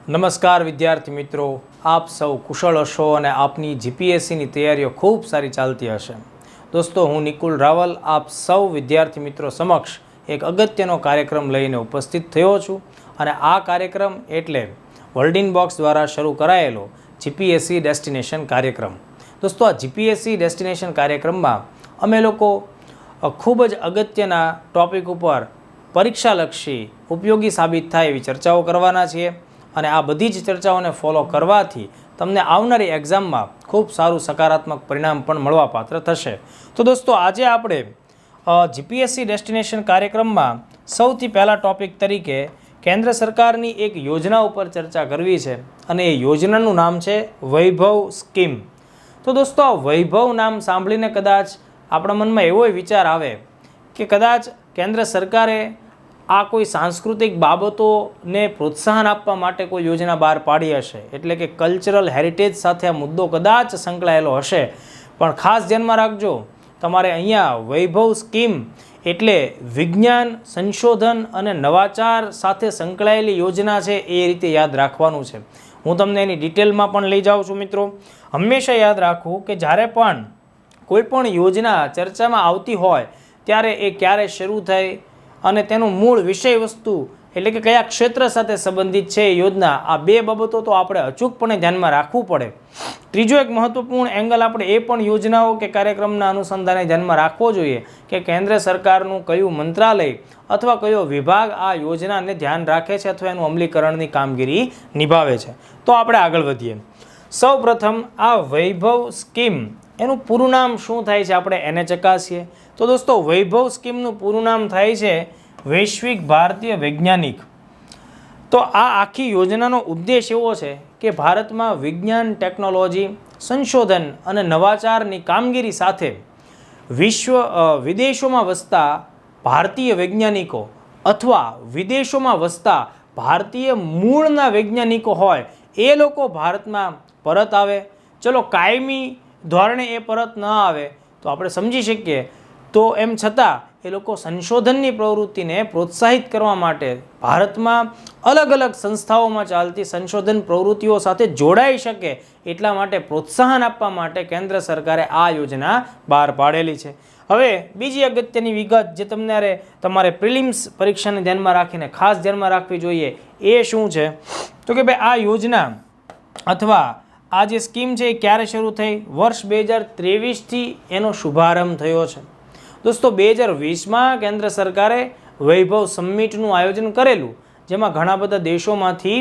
નમસ્કાર વિદ્યાર્થી મિત્રો, આપ સૌ કુશળ હશો અને આપની જીપીએસસીની તૈયારીઓ ખૂબ સારી ચાલતી હશે. દોસ્તો, હું નિકુલ રાવલ આપ સૌ વિદ્યાર્થી મિત્રો સમક્ષ એક અગત્યનો કાર્યક્રમ લઈને ઉપસ્થિત થયો છું અને આ કાર્યક્રમ એટલે વર્લ્ડિન બોક્સ દ્વારા શરૂ કરાયેલો જીપીએસસી ડેસ્ટિનેશન કાર્યક્રમ. દોસ્તો, આ જીપીએસસી ડેસ્ટિનેશન કાર્યક્રમમાં અમે લોકો ખૂબ જ અગત્યના ટૉપિક ઉપર પરીક્ષાલક્ષી ઉપયોગી સાબિત થાય એવી ચર્ચાઓ કરવાના છીએ અને આ બધી જ ચર્ચાઓને ફોલો કરવાથી તમને આવનારી એક્ઝામમાં ખૂબ સારું સકારાત્મક પરિણામ પણ મળવાપાત્ર થશે. તો દોસ્તો, આજે આપણે જીપીએસસી ડેસ્ટિનેશન કાર્યક્રમમાં સૌથી પહેલા ટૉપિક તરીકે કેન્દ્ર સરકારની એક યોજના ઉપર ચર્ચા કરવી છે અને એ યોજનાનું નામ છે વૈભવ સ્કીમ. તો દોસ્તો, આ વૈભવ નામ સાંભળીને કદાચ આપણા મનમાં એવો વિચાર આવે કે કદાચ કેન્દ્ર સરકારે આ કોઈ સાંસ્કૃતિક બાબતોને પ્રોત્સાહન આપવા માટે કોઈ યોજના બહાર પાડી હશે, એટલે કે કલ્ચરલ હેરિટેજ સાથે આ મુદ્દો કદાચ સંકળાયેલો હશે. પણ ખાસ ધ્યાનમાં રાખજો, તમારે અહીંયા વૈભવ સ્કીમ એટલે વિજ્ઞાન, સંશોધન અને નવાચાર સાથે સંકળાયેલી યોજના છે એ રીતે યાદ રાખવાનું છે. હું તમને એની ડિટેલમાં પણ લઈ જાઉં છું. મિત્રો, હંમેશા યાદ રાખવું કે જ્યારે પણ કોઈ પણ યોજના ચર્ચામાં આવતી હોય ત્યારે એ ક્યારે શરૂ થઈ અને તેનું મૂળ વિષય વસ્તુ એટલે કે કયા ક્ષેત્ર સાથે સંબંધિત છે એ યોજના, આ બે બાબતો તો આપણે અચૂકપણે ધ્યાનમાં રાખવું પડે. ત્રીજો એક મહત્વપૂર્ણ એંગલ આપણે એ પણ યોજનાઓ કે કાર્યક્રમના અનુસંધાને ધ્યાનમાં રાખવો જોઈએ કે કેન્દ્ર સરકારનું કયું મંત્રાલય અથવા કયો વિભાગ આ યોજનાને ધ્યાન રાખે છે અથવા એનું અમલીકરણની કામગીરી નિભાવે છે. તો આપણે આગળ વધીએ. સૌ પ્રથમ આ વૈભવ સ્કીમ એનું પૂરું નામ શું થાય છે આપણે એને ચકાસીએ. તો દોસ્તો, વૈભવ સ્કીમનું પૂરું નામ થાય છે વૈશ્વિક ભારતીય વૈજ્ઞાનિક. તો આ આખી યોજનાનો ઉદ્દેશ એવો છે કે ભારતમાં વિજ્ઞાન, ટેકનોલોજી, સંશોધન અને નવાચારની કામગીરી સાથે વિદેશોમાં વસતા ભારતીય વૈજ્ઞાનિકો અથવા વિદેશોમાં વસતા ભારતીય મૂળના વૈજ્ઞાનિકો હોય એ લોકો ભારતમાં પરત આવે. ચલો, કાયમી ધોરણે એ પરત ન આવે તો આપણે સમજી શકીએ, તો એમ છતાં એ લોકો સંશોધનની પ્રવૃત્તિને પ્રોત્સાહિત કરવા માટે ભારતમાં અલગ અલગ સંસ્થાઓમાં ચાલતી સંશોધન પ્રવૃત્તિઓ સાથે જોડાઈ શકે એટલા માટે પ્રોત્સાહન આપવા માટે કેન્દ્ર સરકારે આ યોજના બહાર પાડેલી છે. હવે બીજી અગત્યની વિગત જે તમારે પ્રિલિમ્સ પરીક્ષાને ધ્યાનમાં રાખીને ખાસ ધ્યાનમાં રાખવી જોઈએ એ શું છે, તો કે ભાઈ આ યોજના અથવા આ જે સ્કીમ છે એ ક્યારે શરૂ થઈ? વર્ષ 2023થી એનો શુભારંભ થયો છે. દોસ્તો, 2020માં કેન્દ્ર સરકારે વૈભવ સમિટનું આયોજન કરેલું, જેમાં ઘણા બધા દેશોમાંથી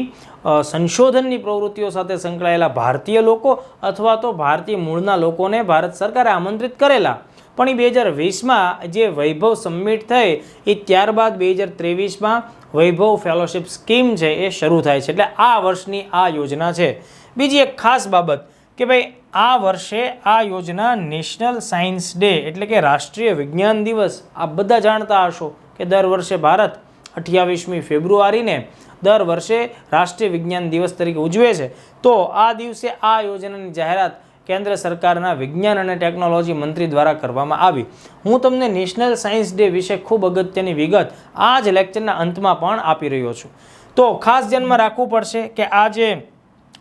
સંશોધનની પ્રવૃત્તિઓ સાથે સંકળાયેલા ભારતીય લોકો અથવા તો ભારતીય મૂળના લોકોને ભારત સરકારે આમંત્રિત કરેલા. પણ એ 2020માં જે વૈભવ સમિટ થઈ એ ત્યારબાદ 2023માં વૈભવ ફેલોશિપ સ્કીમ છે એ શરૂ થાય છે. એટલે આ વર્ષની આ યોજના છે. બીજી એક ખાસ બાબત કે ભાઈ આ વર્ષે આ યોજના નેશનલ સાયન્સ ડે એટલે કે રાષ્ટ્રીય વિજ્ઞાન દિવસ, આ બધા જાણતા હશો કે દર વર્ષે ભારત 28મી ફેબ્રુઆરીને દર વર્ષે રાષ્ટ્રીય વિજ્ઞાન દિવસ તરીકે ઉજવે છે. તો આ દિવસે આ યોજનાની જાહેરાત કેન્દ્ર સરકારના વિજ્ઞાન અને ટેકનોલોજી મંત્રી દ્વારા કરવામાં આવી. હું તમને નેશનલ સાયન્સ ડે વિશે ખૂબ અગત્યની વિગત આ જ લેક્ચરના અંતમાં પણ આપી રહ્યો છું. તો ખાસ ધ્યાનમાં રાખવું પડશે કે આ જે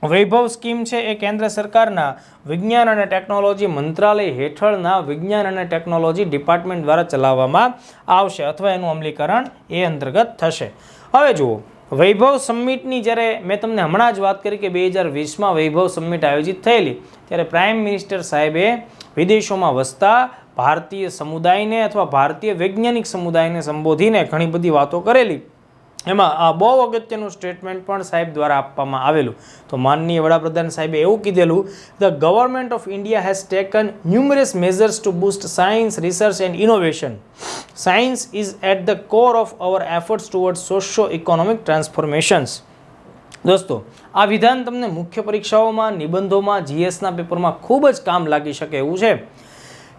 વૈભવ સ્કીમ છે એ કેન્દ્ર સરકારના વિજ્ઞાન અને ટેકનોલોજી મંત્રાલય હેઠળના વિજ્ઞાન અને ટેકનોલોજી ડિપાર્ટમેન્ટ દ્વારા ચલાવવામાં આવશે અથવા એનું અમલીકરણ એ અંતર્ગત થશે. હવે જુઓ, વૈભવ સમિટની જ્યારે મેં તમને હમણાં જ વાત કરી કે 2020માં વૈભવ સમિટ આયોજિત થયેલી, ત્યારે પ્રાઇમ મિનિસ્ટર સાહેબે વિદેશોમાં વસતા ભારતીય સમુદાયને અથવા ભારતીય વૈજ્ઞાનિક સમુદાયને સંબોધીને ઘણી બધી વાતો કરેલી. એમાં આ બહુ અગત્યનું સ્ટેટમેન્ટ પણ સાહેબ દ્વારા આપવામાં આવેલું. તો માનનીય વડાપ્રધાન સાહેબે એવું કીધેલું, the government of India has taken numerous measures to boost science, research and innovation. Science is at the core of our efforts towards socio economic transformations. દોસ્તો, આ વિધાન તમને મુખ્ય પરીક્ષાઓમાં, નિબંધોમાં, જીએસના પેપરમાં ખૂબ જ કામ લાગી શકે એવું છે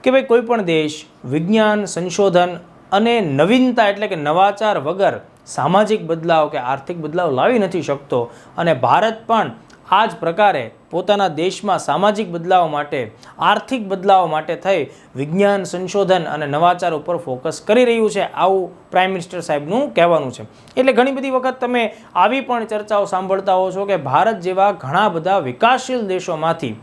કે ભાઈ કોઈ પણ દેશ વિજ્ઞાન, સંશોધન અને નવીનતા એટલે કે નવાચાર વગર સામાજિક બદલાવ કે આર્થિક બદલાવ લાવી નથી શકતો અને ભારત પણ આ જ પ્રકારે પોતાના દેશમાં સામાજિક બદલાવ માટે, આર્થિક બદલાવ માટે થઈ વિજ્ઞાન, સંશોધન અને નવાચાર ઉપર ફોકસ કરી રહ્યું છે, આવું પ્રાઇમ મિનિસ્ટર સાહેબનું કહેવાનું છે. એટલે ઘણી બધી વખત તમે આવી પણ ચર્ચાઓ સાંભળતા હો છો કે ભારત જેવા ઘણા બધા વિકાસશીલ દેશોમાંથી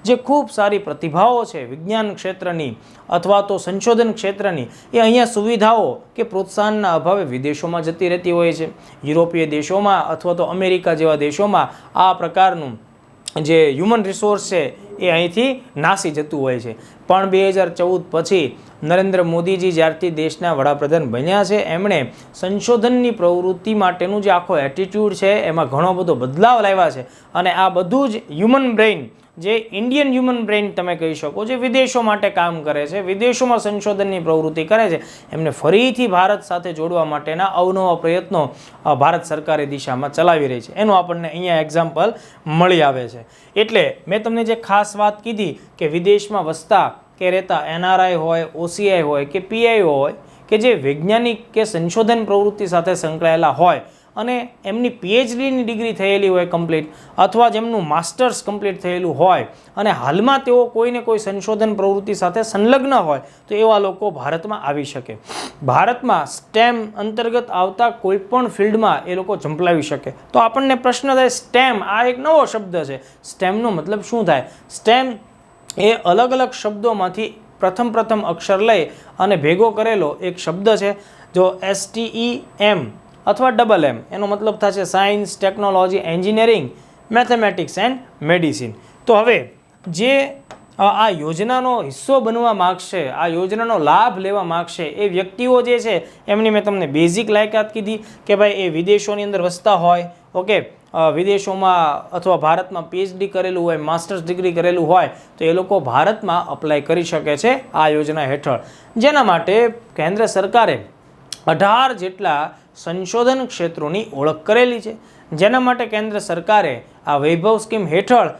જે ખૂબ સારી પ્રતિભાઓ છે વિજ્ઞાન ક્ષેત્રની અથવા તો સંશોધન ક્ષેત્રની, એ અહીંયા સુવિધાઓ કે પ્રોત્સાહનના અભાવે વિદેશોમાં જતી રહેતી હોય છે. યુરોપીય દેશોમાં અથવા તો અમેરિકા જેવા દેશોમાં આ પ્રકારનું જે હ્યુમન રિસોર્સ છે એ અહીંથી નાસી જતું હોય છે. પણ 2014 પછી નરેન્દ્ર મોદીજી જ્યારથી દેશના વડાપ્રધાન બન્યા છે, એમણે સંશોધનની પ્રવૃત્તિ માટેનું જે આખો એટીટ્યૂડ છે એમાં ઘણો બધો બદલાવ લાવ્યા છે. અને આ બધું જ હ્યુમન બ્રેઇન, જે ઇન્ડિયન હ્યુમન બ્રેઇન તમે કહી શકો, જે વિદેશો માટે કામ કરે છે, વિદેશોમાં સંશોધનની પ્રવૃત્તિ કરે છે, એમને ફરીથી ભારત સાથે જોડવા માટેના અવનવા પ્રયત્નો ભારત સરકાર એ દિશામાં ચલાવી રહી છે. એનું આપણને અહીંયા એક્ઝામ્પલ મળી આવે છે. એટલે મેં તમને જે ખાસ વાત કીધી કે વિદેશમાં વસતા કે રહેતા NRI હોય, OCI હોય કે PI હોય કે જે વૈજ્ઞાનિક કે સંશોધન પ્રવૃત્તિ સાથે સંકળાયેલા હોય અને એમની PhDની ડિગ્રી થયેલી હોય કમ્પ્લીટ, અથવા જેમનું માસ્ટર્સ કમ્પ્લીટ થયેલું હોય અને હાલમાં તેઓ કોઈને કોઈ સંશોધન પ્રવૃત્તિ સાથે સંલગ્ન હોય, તો એવા લોકો ભારતમાં આવી શકે. ભારતમાં STEM અંતર્ગત આવતા કોઈ પણ ફિલ્ડમાં એ લોકો ઝંપલાવી શકે. તો આપણને પ્રશ્ન થાય, STEM આ એક નવો શબ્દ છે, STEMનો મતલબ શું થાય? STEM એ અલગ અલગ શબ્દોમાંથી પ્રથમ અક્ષર લઈ અને ભેગો કરેલો એક શબ્દ છે. જો STEM અથવા MM, એનો મતલબ થશે science, technology, engineering, mathematics and medicine. તો હવે જે આ યોજનાનો હિસ્સો બનવા માગશે, આ યોજનાનો લાભ લેવા માગશે, એ વ્યક્તિઓ જે છે એમની મેં તમને બેઝિક લાયકાત કીધી કે ભાઈ એ વિદેશોની અંદર વસતા હોય, ઓકે, વિદેશોમાં અથવા ભારતમાં PhD કરેલું હોય, માસ્ટર્સ ડિગ્રી કરેલું હોય, તો એ લોકો ભારતમાં અપ્લાય કરી શકે છે આ યોજના હેઠળ. જેના માટે કેન્દ્ર સરકારે 18 જેટલા સંશોધન ક્ષેત્રોની ઓળખ કરેલી છે. જેના માટે કેન્દ્ર સરકારે આ વૈભવ સ્કીમ હેઠળ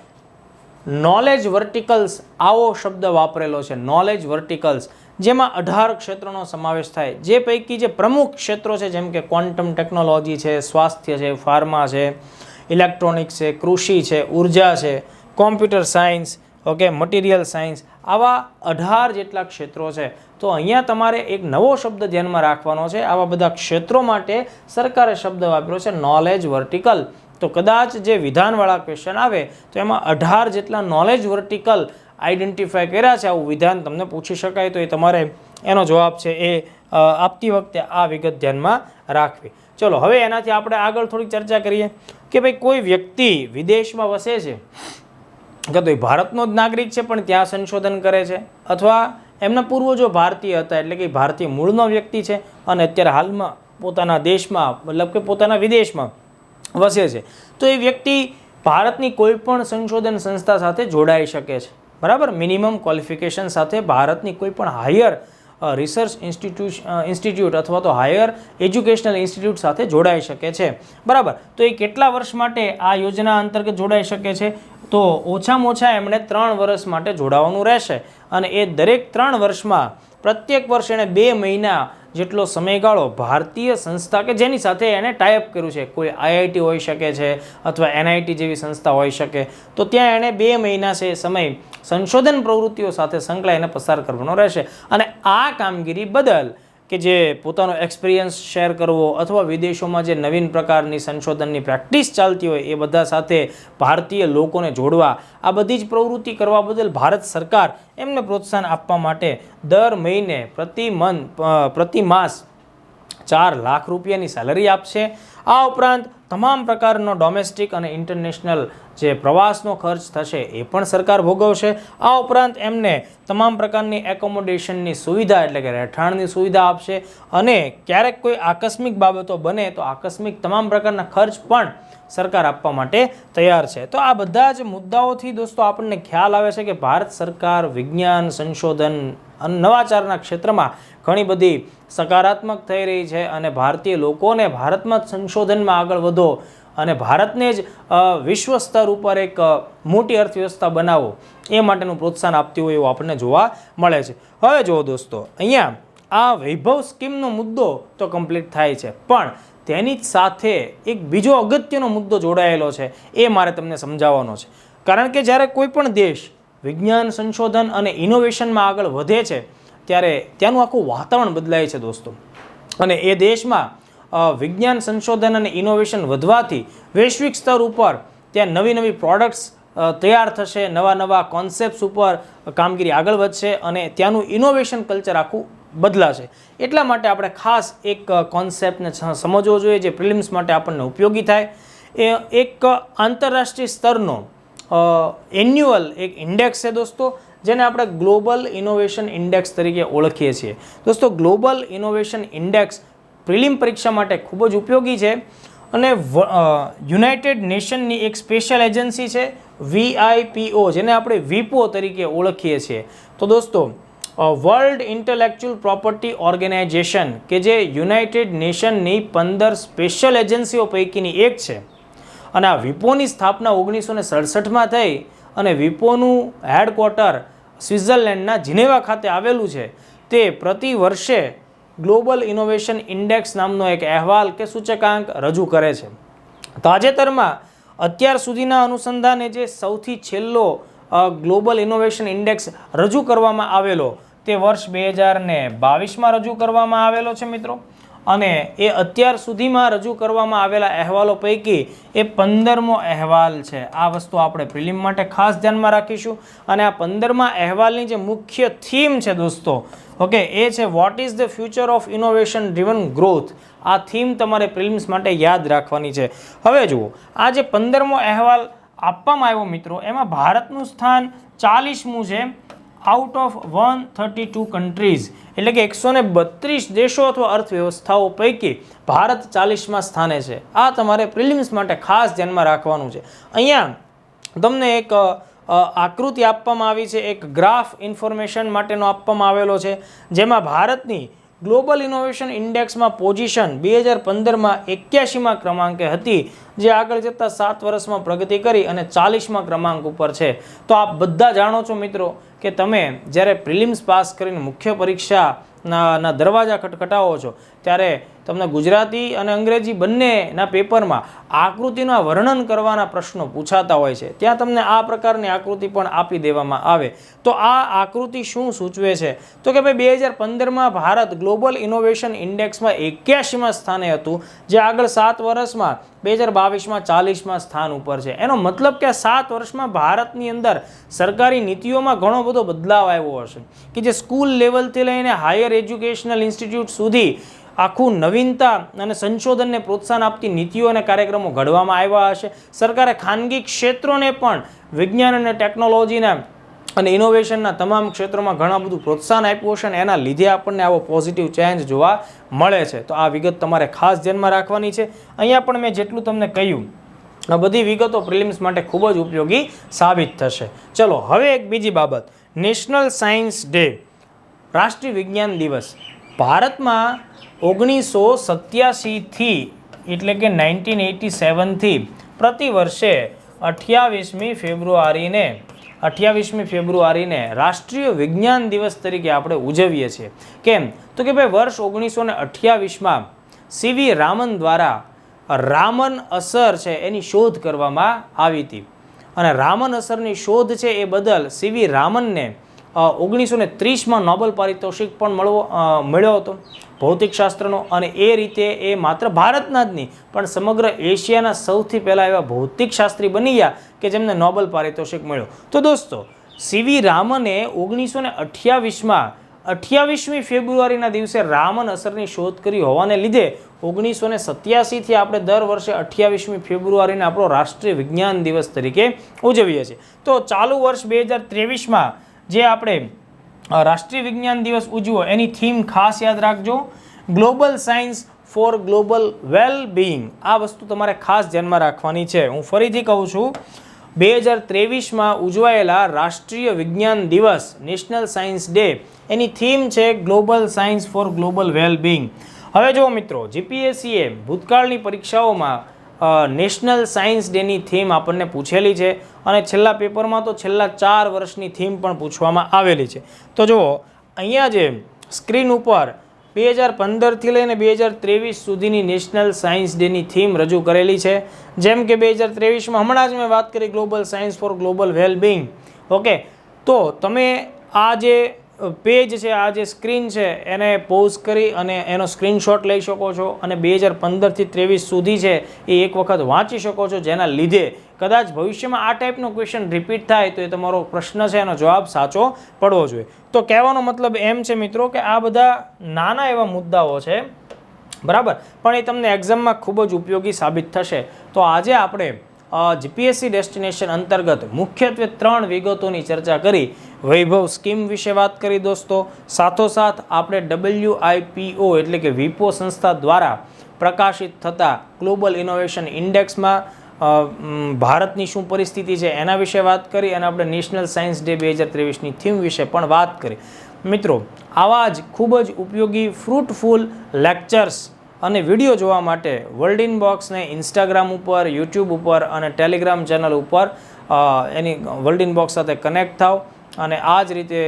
નોલેજ વર્ટિકલ્સ આવો શબ્દ વાપરેલો છે. નોલેજ વર્ટિકલ્સ, જેમાં 18 ક્ષેત્રોનો સમાવેશ થાય. જે પૈકી જે પ્રમુખ ક્ષેત્રો છે, જેમ કે ક્વોન્ટમ ટેકનોલોજી છે, સ્વાસ્થ્ય છે, ફાર્મા છે, ઇલેક્ટ્રોનિક્સ છે, કૃષિ છે, ઉર્જા છે, computer science, okay, material science, આવા 18 જેટલા ક્ષેત્રો છે. તો અહીંયા તમારે એક નવો શબ્દ ધ્યાનમાં રાખવાનો છે. આવા બધા ક્ષેત્રો માટે સરકારે શબ્દ વાપર્યો છે નોલેજ વર્ટિકલ. તો કદાચ જે વિધાનવાળા ક્વેશ્ચન આવે તો એમાં 18 જેટલા નોલેજ વર્ટિકલ આઈડેન્ટિફાય કર્યા છે, આવું વિધાન તમને પૂછી શકાય. તો એ તમારે એનો જવાબ છે એ આપતી વખતે આ વિગત ધ્યાનમાં રાખવી. ચલો હવે એનાથી આપણે આગળ થોડીક ચર્ચા કરીએ કે ભાઈ કોઈ વ્યક્તિ વિદેશમાં વસે છે, કે તો એ ભારતનો જ નાગરિક છે પણ ત્યાં સંશોધન કરે છે, અથવા એમના પૂર્વજો ભારતીય હતા એટલે કે ભારતીય મૂળનો વ્યક્તિ છે અને અત્યારે હાલમાં પોતાના દેશમાં મતલબ કે પોતાના વિદેશમાં વસે છે, તો એ વ્યક્તિ ભારતની કોઈ પણ સંશોધન સંસ્થા સાથે જોડાઈ શકે છે. બરાબર, મિનિમમ ક્વોલિફિકેશન સાથે ભારતની કોઈ પણ હાયર રિસર્ચ ઇન્સ્ટિટ્યૂટ અથવા તો હાયર એજ્યુકેશનલ ઇન્સ્ટિટ્યૂટ સાથે જોડાઈ શકે છે. બરાબર, તો એ કેટલા વર્ષ માટે આ યોજના અંતર્ગત જોડાઈ શકે છે? તો ઓછામાં ઓછા એમણે 3 વર્ષ માટે જોડાવાનું રહેશે. અને એ દરેક 3 વર્ષમાં પ્રત્યેક વર્ષ એણે 2 મહિના જેટલો સમયગાળો ભારતીય સંસ્થા કે જેની સાથે એણે ટાઈઅપ કર્યું છે, કોઈ IIT હોઈ શકે છે અથવા NIT જેવી સંસ્થા હોઈ શકે, તો ત્યાં એણે 2 મહિના છે સમય સંશોધન પ્રવૃત્તિઓ સાથે સંકળાઈને પસાર કરવાનો રહેશે. અને આ કામગીરી બદલ કે જે પોતાનો એક્સપિરિયન્સ શેર કરવો અથવા વિદેશોમાં જે નવીન પ્રકારની સંશોધનની પ્રેક્ટિસ ચાલતી હોય એ બધા સાથે ભારતીય લોકોને જોડવા, આ બધી જ પ્રવૃત્તિ કરવા બદલ ભારત સરકાર એમને પ્રોત્સાહન આપવા માટે દર મહિને પ્રતિ માસ 4 લાખ રૂપિયાની સેલરી આપશે. આ ઉપરાંત તમામ પ્રકારનો ડોમેસ્ટિક અને ઇન્ટરનેશનલ જે પ્રવાસનો ખર્ચ થશે એ પણ સરકાર ભોગવશે. આ ઉપરાંત એમને તમામ પ્રકારની એકોમોડેશનની સુવિધા એટલે કે રહેઠાણની સુવિધા આપશે. અને ક્યારેક કોઈ આકસ્મિક બાબતો બને તો આકસ્મિક તમામ પ્રકારના ખર્ચ પણ સરકાર આપવા માટે તૈયાર છે. તો આ બધા જ મુદ્દાઓથી દોસ્તો આપણને ખ્યાલ આવે છે કે ભારત સરકાર વિજ્ઞાન, સંશોધન અને નવાચારના ક્ષેત્રમાં ઘણી બધી સકારાત્મક થઈ રહી છે અને ભારતીય લોકોને ભારતમાં જ સંશોધનમાં આગળ વધો અને ભારતને જ વિશ્વ સ્તર ઉપર એક મોટી અર્થવ્યવસ્થા બનાવો એ માટેનું પ્રોત્સાહન આપતી હોય એવું આપણને જોવા મળે છે. હવે જુઓ દોસ્તો, અહીંયા આ વૈભવ સ્કીમનો મુદ્દો તો કમ્પ્લીટ થાય છે, પણ તેની જ સાથે એક બીજો અગત્યનો મુદ્દો જોડાયેલો છે, એ મારે તમને સમજાવવાનો છે. કારણ કે જ્યારે કોઈ પણ દેશ વિજ્ઞાન સંશોધન અને ઇનોવેશનમાં આગળ વધે છે ત્યારે ત્યાંનું આખું વાતાવરણ બદલાય છે દોસ્તો. અને એ દેશમાં વિજ્ઞાન સંશોધન અને ઇનોવેશન વધવાથી વૈશ્વિક સ્તર ઉપર ત્યાં નવી નવી પ્રોડક્ટ્સ તૈયાર થશે, નવા નવા કોન્સેપ્ટ્સ ઉપર કામગીરી આગળ વધશે અને ત્યાંનું ઇનોવેશન કલ્ચર આખું બદલાશે. એટલા માટે આપણે ખાસ એક કોન્સેપ્ટને સમજવો જોઈએ જે પ્રિલિમ્સ માટે આપણને ઉપયોગી થાય. એ એક આંતરરાષ્ટ્રીય સ્તરનો એન્યુઅલ એક ઇન્ડેક્સ છે દોસ્તો, જેને આપણે ગ્લોબલ ઇનોવેશન ઇન્ડેક્સ તરીકે ઓળખીએ છીએ. દોસ્તો ગ્લોબલ ઇનોવેશન ઇન્ડેક્સ પ્રિલિમ પરીક્ષા માટે ખૂબ જ ઉપયોગી છે અને યુનાઇટેડ નેશનની એક સ્પેશિયલ એજન્સી છે VIPO, જેને આપણે વિપો તરીકે ઓળખીએ છીએ. તો દોસ્તો વર્લ્ડ ઇન્ટેલેક્ચ્યુઅલ પ્રોપર્ટી ઓર્ગેનાઇઝેશન કે જે યુનાઇટેડ નેશનની 15 સ્પેશિયલ એજન્સીઓ પૈકીની એક છે અને આ વિપોની સ્થાપના 1967માં થઈ અને વિપોનું હેડક્વાર્ટર સ્વિટ્ઝરલેન્ડના જીનેવા ખાતે આવેલું છે. તે પ્રતિ વર્ષે ગ્લોબલ ઇનોવેશન ઇન્ડેક્સ નામનો એક અહેવાલ કે સૂચકાંક રજૂ કરે છે. તાજેતરમાં અત્યાર સુધીના અનુસંધાને જે સૌથી છેલ્લો ગ્લોબલ ઇનોવેશન ઇન્ડેક્સ રજૂ કરવામાં આવેલો તે વર્ષ 2022માં રજૂ કરવામાં આવેલો છે મિત્રો. અને એ અત્યાર સુધીમાં રજૂ કરવામાં આવેલા અહેવાલો પૈકી એ 15મો અહેવાલ છે. આ વસ્તુ આપણે પ્રિલિમ માટે ખાસ ધ્યાનમાં રાખીશું. અને આ 15મા અહેવાલની જે મુખ્ય થીમ છે દોસ્તો, ઓકે, એ છે what is the future of innovation driven growth. આ થીમ તમારે પ્રિલિમ્સ માટે યાદ રાખવાની છે. હવે જુઓ, આ જે 15મો અહેવાલ આપવામાં આવ્યો મિત્રો, એમાં ભારતનું સ્થાન 40મું છે આઉટ ઓફ 132 કન્ટ્રીઝ, એટલે કે 132 દેશો અથવા અર્થવ્યવસ્થાઓ પૈકી ભારત 40મા સ્થાને છે. આ તમારે પ્રિલિમ્સ માટે ખાસ ધ્યાનમાં રાખવાનું છે. અહીંયા તમને એક આકૃતિ આપવામાં આવી છે, એક ગ્રાફ ઇન્ફોર્મેશન માટેનો આપવામાં આવેલો છે, જેમાં ભારતની ગ્લોબલ ઇનોવેશન ઇન્ડેક્સમાં પોઝિશન 2015માં 81મા ક્રમાંકે હતી, જે આગળ જતાં 7 વર્ષમાં પ્રગતિ કરી અને 40મા ક્રમાંક ઉપર છે. તો આપ બધા જાણો છો મિત્રો કે તમે જ્યારે પ્રિલિમ્સ પાસ કરીને મુખ્ય પરીક્ષાના દરવાજા ખટખટાવો છો ત્યારે તમને ગુજરાતી અને અંગ્રેજી બંનેના પેપરમાં આકૃતિના વર્ણન કરવાના પ્રશ્નો પૂછાતા હોય છે. ત્યાં તમને આ પ્રકારની આકૃતિ પણ આપી દેવામાં આવે. તો આ આકૃતિ શું સૂચવે છે? તો કે ભાઈ 2015માં ભારત ગ્લોબલ ઇનોવેશન ઇન્ડેક્સમાં 81મા સ્થાને હતું, જે આગળ 7 વર્ષમાં 2022માં 40મા સ્થાન ઉપર છે. એનો મતલબ કે આ 7 વર્ષમાં ભારતની અંદર સરકારી નીતિઓમાં ઘણો બધો બદલાવ આવ્યો હશે કે જે સ્કૂલ લેવલથી લઈને હાયર એજ્યુકેશનલ ઇન્સ્ટિટ્યૂટ સુધી આખું નવીનતા અને સંશોધનને પ્રોત્સાહન આપતી નીતિઓ અને કાર્યક્રમો ઘડવામાં આવ્યા હશે. સરકારે ખાનગી ક્ષેત્રોને પણ વિજ્ઞાન અને ટેકનોલોજીના અને ઇનોવેશનના તમામ ક્ષેત્રોમાં ઘણા બધું પ્રોત્સાહન આપ્યું હશે અને એના લીધે આપણને આવો પોઝિટિવ ચેન્જ જોવા મળે છે. તો આ વિગત તમારે ખાસ ધ્યાનમાં રાખવાની છે. અહીંયા પણ મેં જેટલું તમને કહ્યું આ બધી વિગતો પ્રિલિમ્સ માટે ખૂબ જ ઉપયોગી સાબિત થશે. ચલો હવે એક બીજી બાબત, નેશનલ સાયન્સ ડે, રાષ્ટ્રીય વિજ્ઞાન દિવસ. ભારતમાં 1987થી એટલે કે 1987થી પ્રતિ વર્ષે 28મી ફેબ્રુઆરીને રાષ્ટ્રીય વિજ્ઞાન દિવસ તરીકે આપણે ઉજવીએ છીએ. કેમ? તો કે ભાઈ વર્ષ 1928માં CV રામન દ્વારા રામન અસર છે એની શોધ કરવામાં આવી હતી. અને રામન અસરની શોધ છે એ બદલ CV રામનને 1930માં નોબેલ પારિતોષિક પણ મળ્યો હતો ભૌતિકશાસ્ત્રનો. અને એ રીતે એ માત્ર ભારતના જ નહીં પણ સમગ્ર એશિયાના સૌથી પહેલાં એવા ભૌતિકશાસ્ત્રી બની ગયા કે જેમને નોબેલ પારિતોષિક મળ્યો. તો દોસ્તો CV રામને 1928માં 28મી ફેબ્રુઆરીના દિવસે રામન અસરની શોધ કરી હોવાને લીધે 1987થી આપણે દર વર્ષે 28મી ફેબ્રુઆરીને આપણો રાષ્ટ્રીય વિજ્ઞાન દિવસ તરીકે ઉજવીએ છીએ. તો ચાલુ વર્ષ 2023માં જે આપણે રાષ્ટ્રીય વિજ્ઞાન દિવસ ઉજવો એની થીમ ખાસ યાદ રાખજો, global science for global well being. આ વસ્તુ તમારે ખાસ ધ્યાનમાં રાખવાની છે. હું ફરીથી કહું છું, 2023માં ઉજવાયેલા રાષ્ટ્રીય વિજ્ઞાન દિવસ નેશનલ સાયન્સ ડે એની થીમ છે global science for global well being. હવે જો મિત્રો, GPSCએ ભૂતકાળની પરીક્ષાઓમાં નેશનલ સાયન્સ ડેની થીમ આપણને પૂછેલી છે અને છેલ્લા પેપરમાં તો છેલ્લા 4 વર્ષની થીમ પણ પૂછવામાં આવેલી છે. તો જુઓ અહીંયા જે સ્ક્રીન ઉપર 2015થી લઈને 2023 સુધીની નેશનલ સાયન્સ ડેની થીમ રજૂ કરેલી છે. જેમ કે 2023માં હમણાં જ મેં વાત કરી global science for global wellbeing. Okay, તો તમે આ જે પેજ છે, આ જે સ્ક્રીન છે એને પોઝ કરી અને એનો સ્ક્રીનશોટ લઈ શકો છો અને 2015થી 23 સુધી છે એ એક વખત વાંચી શકો છો, જેના લીધે કદાચ ભવિષ્યમાં આ ટાઈપનો ક્વેશ્ચન રિપીટ થાય તો એ તમારો પ્રશ્ન છે એનો જવાબ સાચો પડવો જોઈએ. તો કહેવાનો મતલબ એમ છે મિત્રો કે આ બધા નાના એવા મુદ્દાઓ છે, બરાબર, પણ એ તમને એક્ઝામમાં ખૂબ જ ઉપયોગી સાબિત થશે. તો આજે આપણે જીપીએસસી ડેસ્ટિનેશન અંતર્ગત મુખ્યત્વે 3 વિગતોની ચર્ચા કરી. વૈભવ સ્કીમ વિશે વાત કરી દોસ્તો, સાથોસાથ આપણે WIPO એટલે કે વિપો સંસ્થા દ્વારા પ્રકાશિત થતા ગ્લોબલ ઇનોવેશન ઇન્ડેક્સમાં ભારતની શું પરિસ્થિતિ છે એના વિશે વાત કરી અને આપણે નેશનલ સાયન્સ ડે 2023ની થીમ વિશે પણ વાત કરી. મિત્રો, આવા જ ખૂબ જ ઉપયોગી ફ્રૂટફુલ લેક્ચર્સ અને વિડીયો જોવા માટે વર્લ્ડ ઇન બોક્સને ઇન્સ્ટાગ્રામ ઉપર, યુટ્યુબ ઉપર અને ટેલિગ્રામ ચેનલ ઉપર એની વર્લ્ડ ઇન બોક્સ સાથે કનેક્ટ થાવ અને આ જ રીતે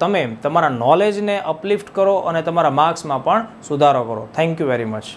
તમે તમારા નોલેજને અપલિફ્ટ કરો અને તમારા માર્ક્સમાં પણ સુધારો કરો. Thank you very much.